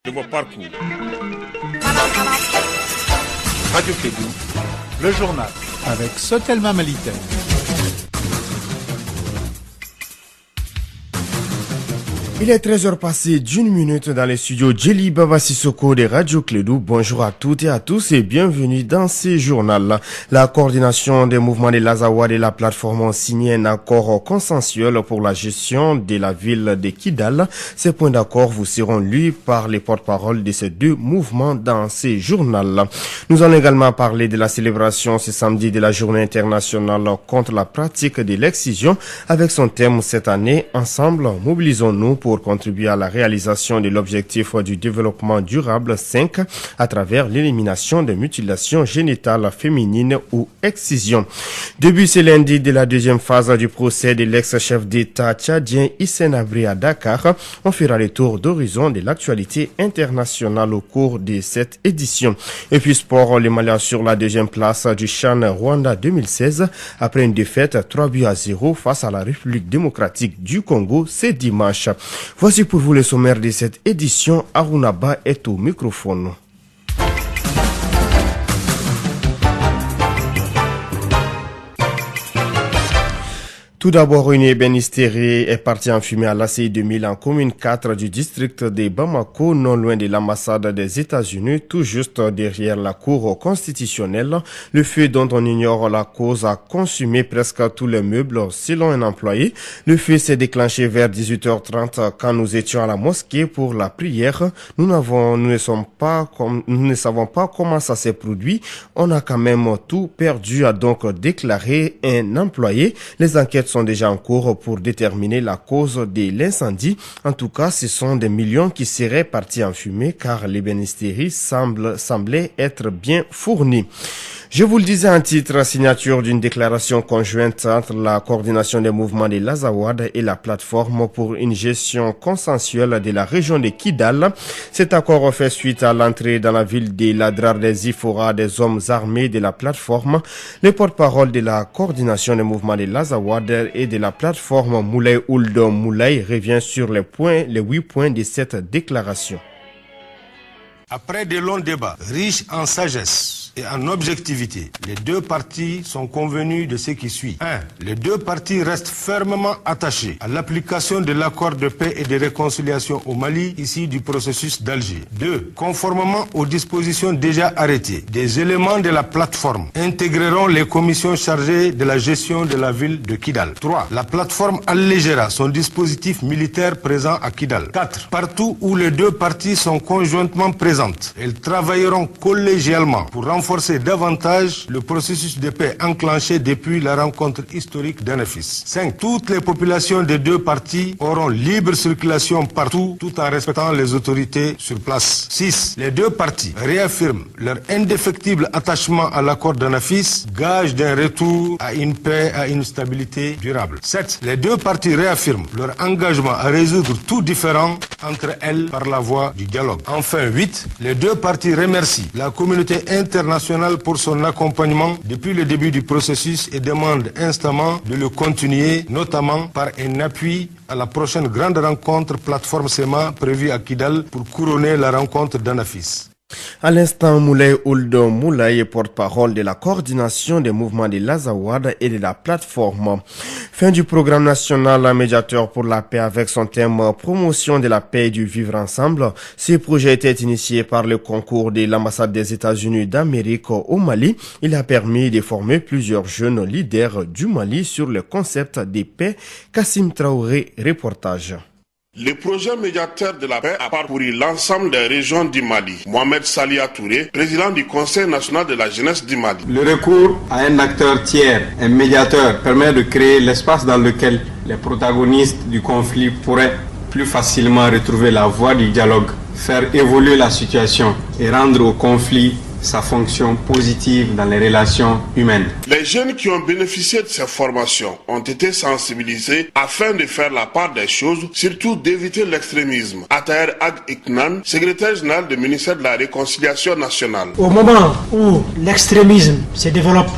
de vos parcours. Radio Kédou, le journal avec Sotelma Malitaire. Il est 13h passé d'une minute dans les studios Djeli Baba Sissoko de Radio Kédou. Bonjour à toutes et à tous et bienvenue dans ce journal. La coordination des mouvements de l'Azawad et la plateforme ont signé un accord consensuel pour la gestion de la ville de Kidal. Ces points d'accord vous seront lus par les porte-paroles de ces deux mouvements dans ce journal. Nous allons également parler de la célébration ce samedi de la journée internationale contre la pratique de l'excision avec son thème cette année. Ensemble, mobilisons-nous pour contribuer à la réalisation de l'objectif du développement durable 5 à travers l'élimination des mutilations génitales féminines ou excision. Début ce lundi de la deuxième phase du procès de l'ex-chef d'État tchadien Hissène Habré à Dakar. On fera le tour d'horizon de l'actualité internationale au cours de cette édition. Et puis sport, les Maliens sur la deuxième place du CHAN Rwanda 2016 après une défaite 3-0 face à la République démocratique du Congo ce dimanche. Voici pour vous le sommaire de cette édition. Arunaba est au microphone. Tout d'abord, une ébénisterie est partie en fumée à l'ACI 2000 en commune 4 du district de Bamako, non loin de l'ambassade des États-Unis, tout juste derrière la cour constitutionnelle. Le feu dont on ignore la cause a consumé presque tous les meubles, selon un employé. Le feu s'est déclenché vers 18h30 quand nous étions à la mosquée pour la prière. Nous ne savons pas comment ça s'est produit. On a quand même tout perdu, a donc déclaré un employé. Les enquêtes sont déjà en cours pour déterminer la cause de l'incendie. En tout cas, ce sont des millions qui seraient partis en fumée car l'ébénisterie semblait être bien fournie. Je vous le disais en titre, signature d'une déclaration conjointe entre la coordination des mouvements de l'Azawad et la plateforme pour une gestion consensuelle de la région de Kidal. Cet accord fait suite à l'entrée dans la ville de Ladrar des Ifora des hommes armés de la plateforme. Le porte-parole de la coordination des mouvements de l'Azawad et de la plateforme Moulay Ould Moulay revient sur les 8 points de cette déclaration. Après de longs débats, riches en sagesse et en objectivité, les deux parties sont convenues de ce qui suit. 1. Les deux parties restent fermement attachées à l'application de l'accord de paix et de réconciliation au Mali, issu du processus d'Alger. 2. Conformément aux dispositions déjà arrêtées, des éléments de la plateforme intégreront les commissions chargées de la gestion de la ville de Kidal. 3. La plateforme allégera son dispositif militaire présent à Kidal. 4. Partout où les deux parties sont conjointement présentes, elles travailleront collégialement pour renforcer davantage le processus de paix enclenché depuis la rencontre historique d'Anafis. 5. Toutes les populations des deux parties auront libre circulation partout tout en respectant les autorités sur place. 6. Les deux parties réaffirment leur indéfectible attachement à l'accord d'Anafis, gage d'un retour à une paix, à une stabilité durable. 7. Les deux parties réaffirment leur engagement à résoudre tout différend entre elles par la voie du dialogue. Enfin, 8. Les deux parties remercient la communauté internationale pour son accompagnement depuis le début du processus et demandent instamment de le continuer, notamment par un appui à la prochaine grande rencontre plateforme SEMA prévue à Kidal pour couronner la rencontre d'Anafis. À l'instant, Moulay Ould Moulay, porte-parole de la coordination des mouvements de l'Azawad et de la plateforme. Fin du programme national médiateur pour la paix avec son thème promotion de la paix et du vivre ensemble. Ce projet était initié par le concours de l'ambassade des États-Unis d'Amérique au Mali. Il a permis de former plusieurs jeunes leaders du Mali sur le concept de paix. Kassim Traoré, reportage. Le projet médiateur de la paix a parcouru l'ensemble des régions du Mali. Mohamed Salia Touré, président du Conseil national de la jeunesse du Mali. Le recours à un acteur tiers, un médiateur, permet de créer l'espace dans lequel les protagonistes du conflit pourraient plus facilement retrouver la voie du dialogue, faire évoluer la situation et rendre au conflit sa fonction positive dans les relations humaines. Les jeunes qui ont bénéficié de ces formations ont été sensibilisés afin de faire la part des choses, surtout d'éviter l'extrémisme. Ataher Ag Iknan, secrétaire général du ministère de la Réconciliation nationale. Au moment où l'extrémisme se développe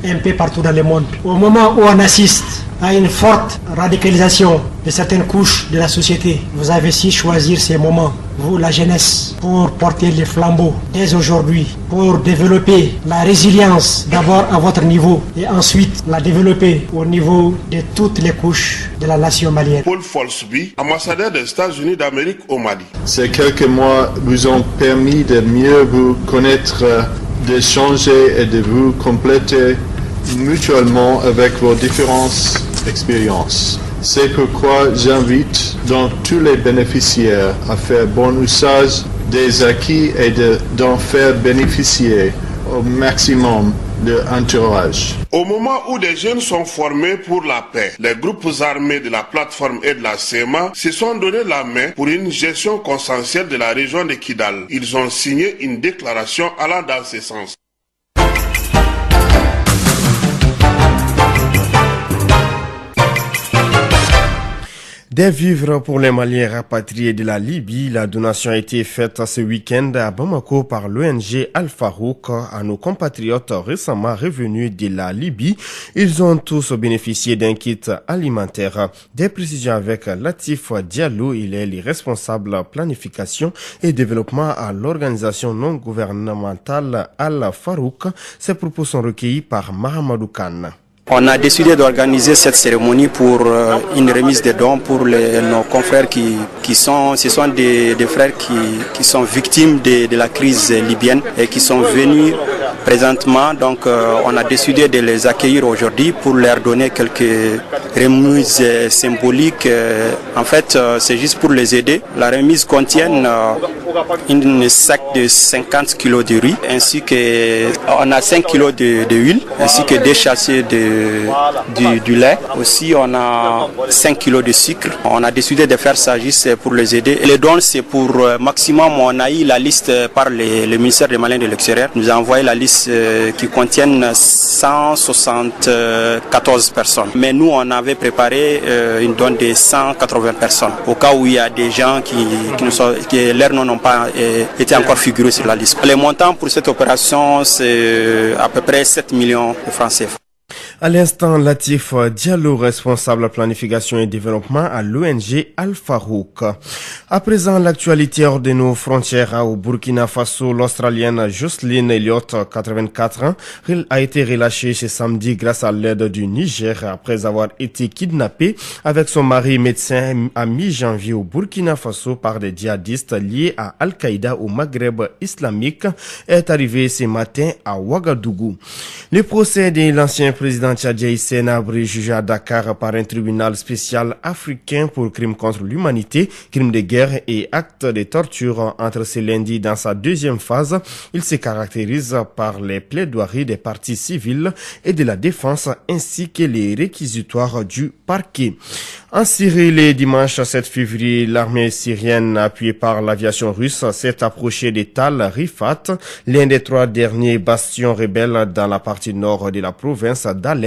un peu partout dans le monde. Au moment où on assiste à une forte radicalisation de certaines couches de la société, vous avez su choisir ces moments, vous la jeunesse, pour porter les flambeaux dès aujourd'hui, pour développer la résilience d'abord à votre niveau et ensuite la développer au niveau de toutes les couches de la nation malienne. Paul Folsby, ambassadeur des États-Unis d'Amérique au Mali. Ces quelques mois vous ont permis de mieux vous connaître, d'échanger et de vous compléter mutuellement avec vos différentes expériences. C'est pourquoi j'invite donc tous les bénéficiaires à faire bon usage des acquis et d'en faire bénéficier au maximum de entourage. Au moment où des jeunes sont formés pour la paix, les groupes armés de la plateforme et de la CEMA se sont donné la main pour une gestion consensuelle de la région de Kidal. Ils ont signé une déclaration allant dans ce sens. Des vivres pour les Maliens rapatriés de la Libye, la donation a été faite ce week-end à Bamako par l'ONG Al-Farouk à nos compatriotes récemment revenus de la Libye. Ils ont tous bénéficié d'un kit alimentaire. Des précisions avec Latif Diallo, il est le responsable planification et développement à l'organisation non gouvernementale Al-Farouk. Ces propos sont recueillis par Mahamadou Khan. On a décidé d'organiser cette cérémonie pour une remise de dons pour nos confrères ce sont des frères qui sont victimes de la crise libyenne et qui sont venus présentement. Donc on a décidé de les accueillir aujourd'hui pour leur donner quelques remises symboliques. En fait, c'est juste pour les aider. La remise contient une sac de 50 kg de riz, ainsi que on a 5 kg de huile, ainsi que des sachets du lait. Aussi, on a 5 kg de sucre. On a décidé de faire ça juste pour les aider. Les dons, c'est pour maximum. On a eu la liste par le ministère des Maliens de l'extérieur. Nous a envoyé la liste qui contient 174 personnes. Mais nous, on avait préparé une donne de 180 personnes. Au cas où il y a des gens qui leurs noms n'ont pas été encore figurés sur la liste. Les montants pour cette opération, c'est à peu près 7 millions de francs CFA. À l'instant, Latif Diallo, responsable planification et développement à l'ONG Al-Farouk. À présent, l'actualité hors de nos frontières au Burkina Faso, l'Australienne Jocelyn Elliott, 84 ans, a été relâchée ce samedi grâce à l'aide du Niger après avoir été kidnappée avec son mari médecin à mi-janvier au Burkina Faso par des djihadistes liés à Al-Qaïda au Maghreb islamique, est arrivée ce matin à Ouagadougou. Le procès de l'ancien président tchadien Hissène Habré, jugé à Dakar par un tribunal spécial africain pour crimes contre l'humanité, crimes de guerre et actes de torture entre ce lundi dans sa deuxième phase. Il se caractérise par les plaidoiries des parties civiles et de la défense ainsi que les réquisitoires du parquet. En Syrie, le dimanche 7 février, l'armée syrienne appuyée par l'aviation russe s'est approchée de Tal Rifat, l'un des 3 derniers bastions rebelles dans la partie nord de la province d'Alep,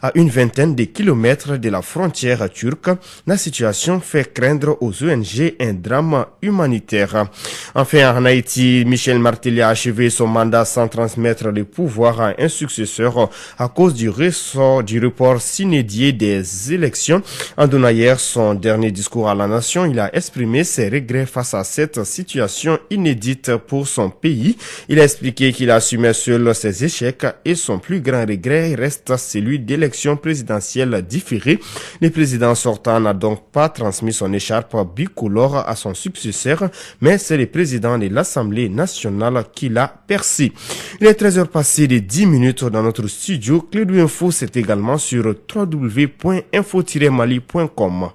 à une vingtaine de kilomètres de la frontière turque. La situation fait craindre aux ONG un drame humanitaire. Enfin, en Haïti, Michel Martelly a achevé son mandat sans transmettre le pouvoir à un successeur à cause du report s'inédié des élections. En donnant hier son dernier discours à la nation, il a exprimé ses regrets face à cette situation inédite pour son pays. Il a expliqué qu'il assumait seul ses échecs et son plus grand regret reste celui d'élections présidentielles différées. Le président sortant n'a donc pas transmis son écharpe bicolore à son successeur, mais c'est le président de l'Assemblée nationale qui l'a percé. Il est 13h passé de 10 minutes dans notre studio. Clé de l'info, c'est également sur www.info-mali.com.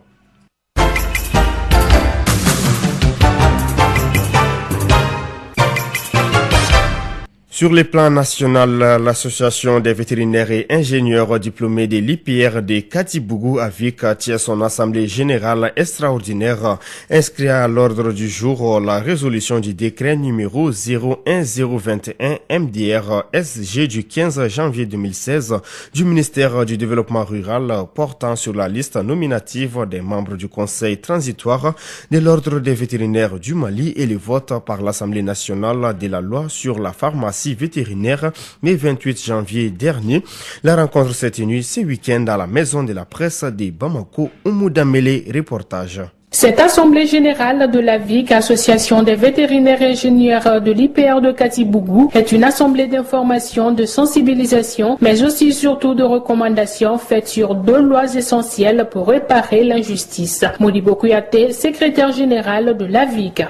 Sur le plan national, l'association des vétérinaires et ingénieurs diplômés de l'IPR de Katibougou avec tient son assemblée générale extraordinaire inscrit à l'ordre du jour la résolution du décret numéro 01021 MDR SG du 15 janvier 2016 du ministère du développement rural portant sur la liste nominative des membres du conseil transitoire de l'ordre des vétérinaires du Mali et le vote par l'Assemblée nationale de la loi sur la pharmacie pharmacie vétérinaire le 28 janvier dernier. La rencontre s'est tenue ce week-end à la maison de la presse de Bamako. Oumoudamele, reportage. Cette assemblée générale de la VIC, Association des vétérinaires ingénieurs de l'IPR de Katibougou, est une assemblée d'information, de sensibilisation, mais aussi surtout de recommandations faites sur 2 lois essentielles pour réparer l'injustice. Modibo Kouyaté, secrétaire général de la VIC.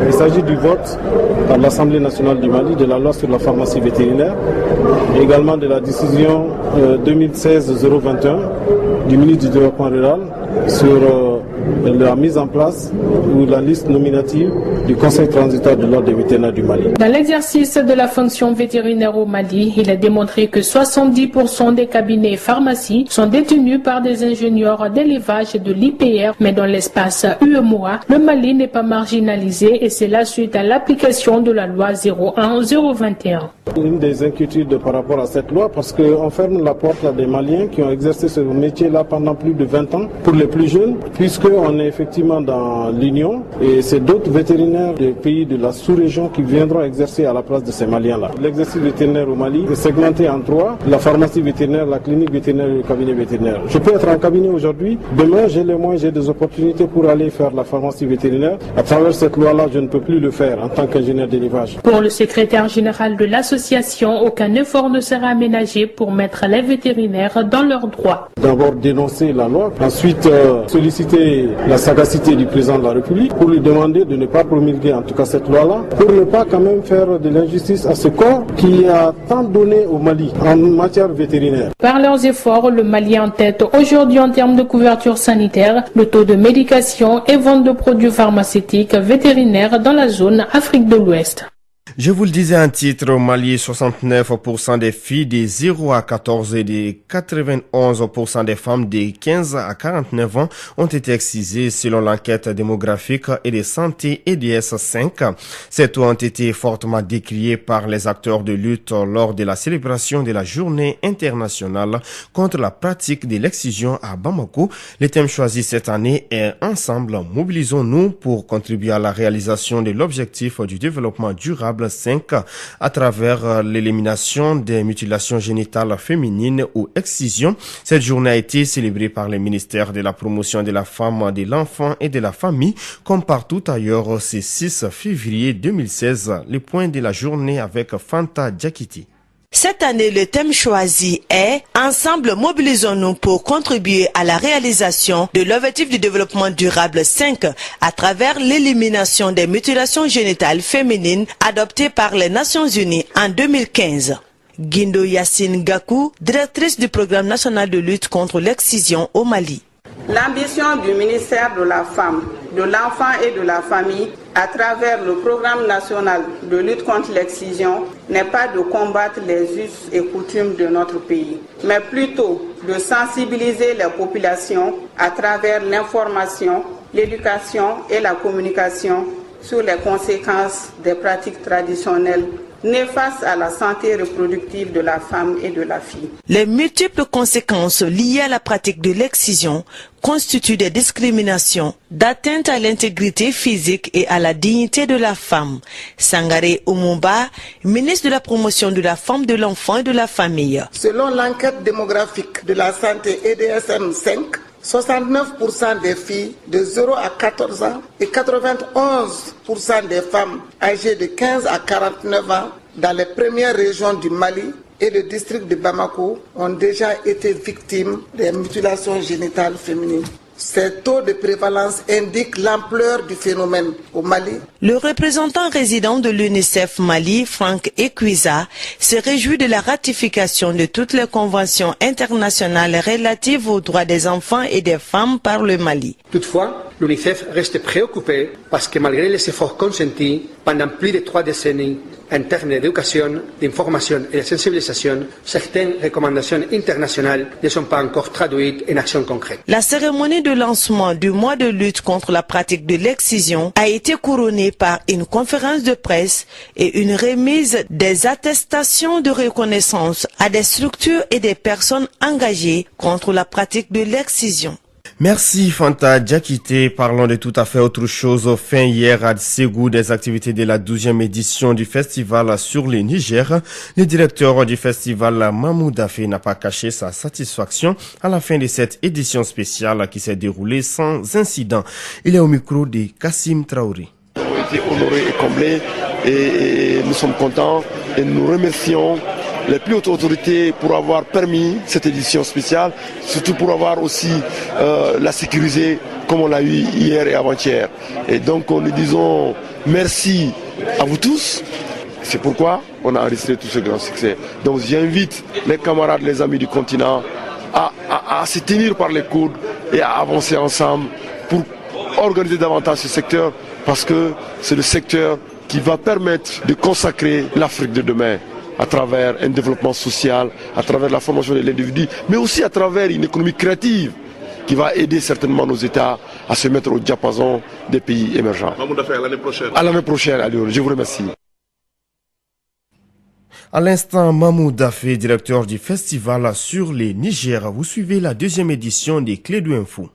Il s'agit du vote par l'Assemblée nationale du Mali de la loi sur la pharmacie vétérinaire et également de la décision 2016-021 du ministre du Développement rural sur la mise en place ou la liste nominative du Conseil transitoire de l'ordre des vétérinaires du Mali. Dans l'exercice de la fonction vétérinaire au Mali, il est démontré que 70% des cabinets et pharmacies sont détenus par des ingénieurs d'élevage de l'IPR, mais dans l'espace UEMOA, le Mali n'est pas marginalisé et c'est là suite à l'application de la loi 01-021. Une des inquiétudes par rapport à cette loi, parce qu'on ferme la porte à des Maliens qui ont exercé ce métier-là pendant plus de 20 ans, pour les plus jeunes, puisqu'on est effectivement dans l'Union et c'est d'autres vétérinaires des pays de la sous-région qui viendront exercer à la place de ces Maliens-là. L'exercice vétérinaire au Mali est segmenté en 3, la pharmacie vétérinaire, la clinique vétérinaire et le cabinet vétérinaire. Je peux être en cabinet aujourd'hui, demain j'ai les moyens, j'ai des opportunités pour aller faire la pharmacie vétérinaire. À travers cette loi-là, je ne peux plus le faire en tant qu'ingénieur d'élevage. Pour le secrétaire général de l'association, aucun effort ne sera aménagé pour mettre les vétérinaires dans leurs droits. D'abord dénoncer la loi, ensuite solliciter la sagacité du président de la République pour lui demander de ne pas promulguer en tout cas cette loi-là, pour ne pas quand même faire de l'injustice à ce corps qui a tant donné au Mali en matière vétérinaire. Par leurs efforts, le Mali est en tête aujourd'hui en termes de couverture sanitaire, le taux de médication et vente de produits pharmaceutiques vétérinaires dans la zone Afrique de l'Ouest. Je vous le disais en titre, au Mali, 69% des filles de 0 à 14 et de 91% des femmes de 15 à 49 ans ont été excisées selon l'enquête démographique et de santé EDS 5. Ces taux ont été fortement décriés par les acteurs de lutte lors de la célébration de la journée internationale contre la pratique de l'excision à Bamako. Le thème choisi cette année est « Ensemble, mobilisons-nous pour contribuer à la réalisation de l'objectif du développement durable 5 à travers l'élimination des mutilations génitales féminines ou excision. Cette journée a été célébrée par le ministère de la promotion de la femme, de l'enfant et de la famille, comme partout ailleurs ce 6 février 2016. Le point de la journée avec Fanta Diakiti. Cette année, le thème choisi est « Ensemble, mobilisons-nous pour contribuer à la réalisation de l'objectif du développement durable 5 à travers l'élimination des mutilations génitales féminines adoptée par les Nations Unies en 2015 ». Guindo Yassine Gakou, directrice du programme national de lutte contre l'excision au Mali. L'ambition du ministère de la Femme, de l'Enfant et de la Famille, à travers le programme national de lutte contre l'excision, n'est pas de combattre les us et coutumes de notre pays, mais plutôt de sensibiliser les populations à travers l'information, l'éducation et la communication sur les conséquences des pratiques traditionnelles néfastes à la santé reproductive de la femme et de la fille. Les multiples conséquences liées à la pratique de l'excision constituent des discriminations, d'atteinte à l'intégrité physique et à la dignité de la femme. Sangaré Oumumba, ministre de la promotion de la femme, de l'enfant et de la famille. Selon l'enquête démographique de la santé EDSM 5, 69% des filles de 0 à 14 ans et 91% des femmes âgées de 15 à 49 ans dans les premières régions du Mali et le district de Bamako ont déjà été victimes des mutilations génitales féminines. Ces taux de prévalence indiquent l'ampleur du phénomène au Mali. Le représentant résident de l'UNICEF Mali, Franck Equiza, se réjouit de la ratification de toutes les conventions internationales relatives aux droits des enfants et des femmes par le Mali. Toutefois, l'UNICEF reste préoccupé parce que malgré les efforts consentis pendant plus de 3 décennies en termes d'éducation, d'information et de sensibilisation, certaines recommandations internationales ne sont pas encore traduites en actions concrètes. La cérémonie de lancement du mois de lutte contre la pratique de l'excision a été couronnée par une conférence de presse et une remise des attestations de reconnaissance à des structures et des personnes engagées contre la pratique de l'excision. Merci Fanta Diakité. Parlons de tout à fait autre chose. Fin hier à Ségou des activités de la 12e édition du festival sur le Niger. Le directeur du festival, Mamou Dafé, n'a pas caché sa satisfaction à la fin de cette édition spéciale qui s'est déroulée sans incident. Il est au micro de Kassim Traoré. Nous avons été honorés et comblés et nous sommes contents et nous remercions les plus hautes autorités pour avoir permis cette édition spéciale, surtout pour avoir aussi la sécurisé comme on l'a eu hier et avant-hier. Et donc nous disons merci à vous tous. C'est pourquoi on a enregistré tout ce grand succès. Donc j'invite les camarades, les amis du continent à se tenir par les coudes et à avancer ensemble pour organiser davantage ce secteur, parce que c'est le secteur qui va permettre de consacrer l'Afrique de demain à travers un développement social, à travers la formation de l'individu, mais aussi à travers une économie créative qui va aider certainement nos États à se mettre au diapason des pays émergents. Mamou Dafé, à l'année prochaine. À l'année prochaine, Alioune. Je vous remercie. À l'instant, Mamou Dafé, directeur du festival sur les Niger. Vous suivez la 2e édition des Clés de Info.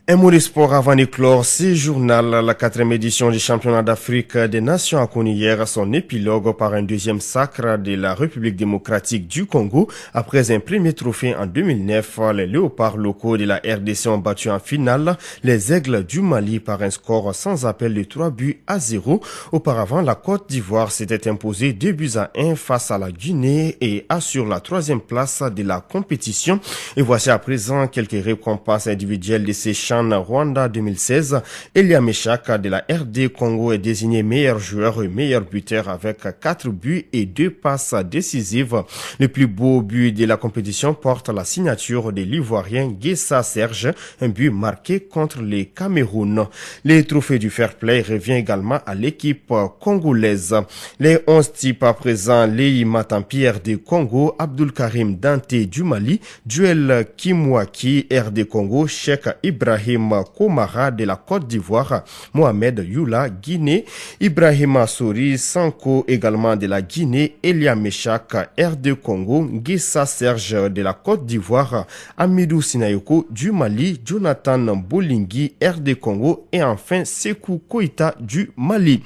Un mot de sport avant de clore ce journal. La 4e édition du championnat d'Afrique des Nations a connu hier son épilogue par un deuxième sacre de la République démocratique du Congo. Après un premier trophée en 2009, les léopards locaux de la RDC ont battu en finale les aigles du Mali par un score sans appel de 3-0. Auparavant, la Côte d'Ivoire s'était imposée 2-1 face à la Guinée et assure la 3e place de la compétition. Et voici à présent quelques récompenses individuelles de ces champs. Rwanda 2016, Elia Meshak de la RD Congo est désigné meilleur joueur et meilleur buteur avec 4 buts et 2 passes décisives. Le plus beau but de la compétition porte la signature de l'Ivoirien Guessa Serge, un but marqué contre les Cameroun. Le trophée du fair play revient également à l'équipe congolaise. Les 11 types à présent, Léhi Matampi RD Congo, Abdul Karim Dante du Mali, Duel Kimwaki RD Congo, Cheikh Ibrahim Komara de la Côte d'Ivoire, Mohamed Youla, Guinée, Ibrahima Souri Sanko également de la Guinée, Elia Meshak, RD Congo, Guessa Serge de la Côte d'Ivoire, Amidou Sinayoko du Mali, Jonathan Bolingi, RD Congo et enfin Sekou Koïta du Mali.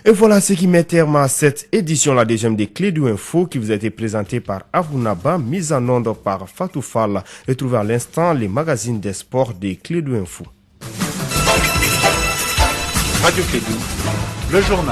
Et voilà ce qui met terme à cette édition, la 2e des Clés de Info qui vous a été présentée par Avunaba, mise en onde par Fatou Fall. Retrouvez à l'instant les magazines des sports des Clés de Info. Radio Clédou, le journal.